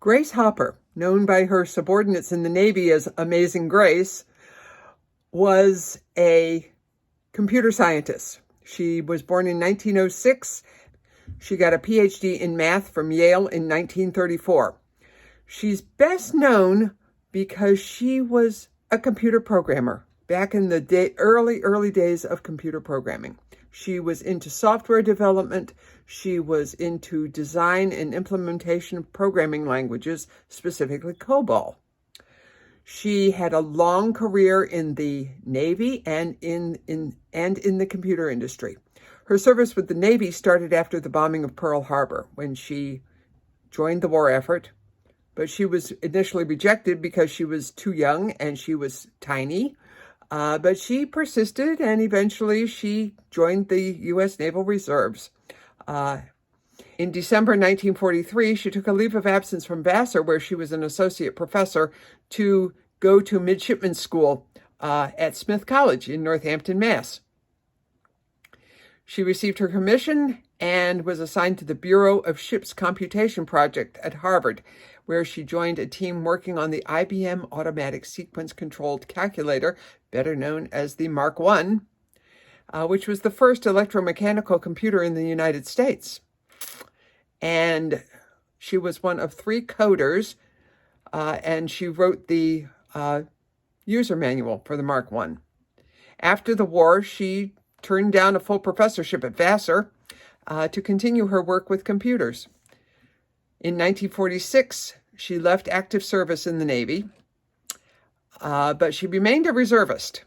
Grace Hopper, known by her subordinates in the Navy as Amazing Grace, was a computer scientist. She was born in 1906. She got a PhD in math from Yale in 1934. She's best known because she was a computer programmer back in the early days of computer programming. She was into software development. She was into design and implementation of programming languages, specifically COBOL. She had a long career in the Navy and in the computer industry. Her service with the Navy started after the bombing of Pearl Harbor, when she joined the war effort. But she was initially rejected because she was too young and she was tiny. But she persisted, and eventually she joined the U.S. Naval Reserves. In December 1943, she took a leave of absence from Vassar, where she was an associate professor, to go to midshipman school at Smith College in Northampton, Mass. She received her commission and was assigned to the Bureau of Ships Computation Project at Harvard, where she joined a team working on the IBM Automatic Sequence Controlled Calculator, better known as the Mark I, which was the first electromechanical computer in the United States. And she was one of 3 coders, and she wrote the user manual for the Mark I. After the war, she turned down a full professorship at Vassar to continue her work with computers. In 1946, she left active service in the Navy, but she remained a reservist.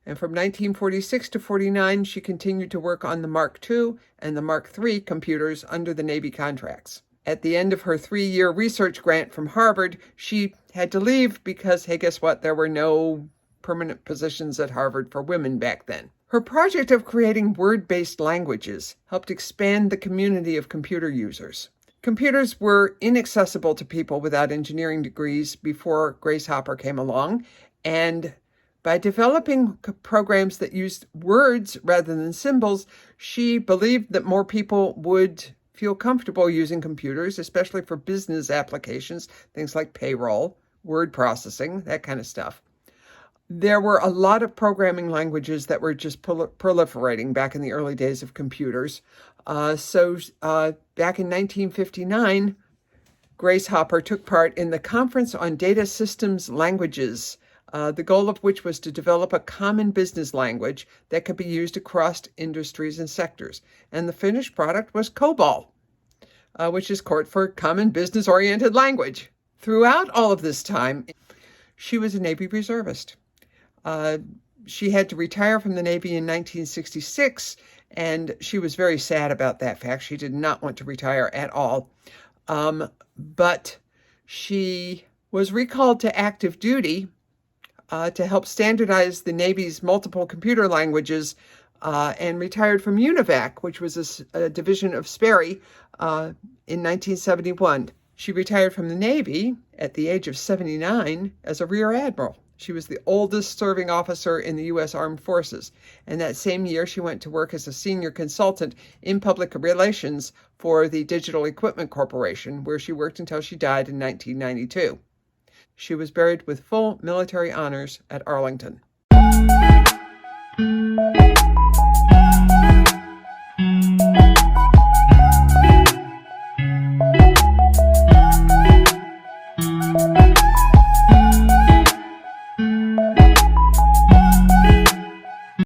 And from 1946 to 49, she continued to work on the Mark II and the Mark III computers under the Navy contracts. At the end of her 3-year research grant from Harvard, she had to leave because, hey, guess what? There were no permanent positions at Harvard for women back then. Her project of creating word-based languages helped expand the community of computer users. Computers were inaccessible to people without engineering degrees before Grace Hopper came along, and by developing programs that used words rather than symbols, she believed that more people would feel comfortable using computers, especially for business applications, things like payroll, word processing, that kind of stuff. There were a lot of programming languages that were just proliferating back in the early days of computers. So back in 1959, Grace Hopper took part in the Conference on Data Systems Languages, the goal of which was to develop a common business language that could be used across industries and sectors. And the finished product was COBOL, which is short for Common Business-Oriented Language. Throughout all of this time, she was a Navy reservist. She had to retire from the Navy in 1966, and she was very sad about that fact. She did not want to retire at all. But she was recalled to active duty to help standardize the Navy's multiple computer languages, and retired from UNIVAC, which was a division of Sperry, in 1971. She retired from the Navy at the age of 79 as a Rear Admiral. She was the oldest serving officer in the U.S. Armed Forces. And that same year, she went to work as a senior consultant in public relations for the Digital Equipment Corporation, where she worked until she died in 1992. She was buried with full military honors at Arlington.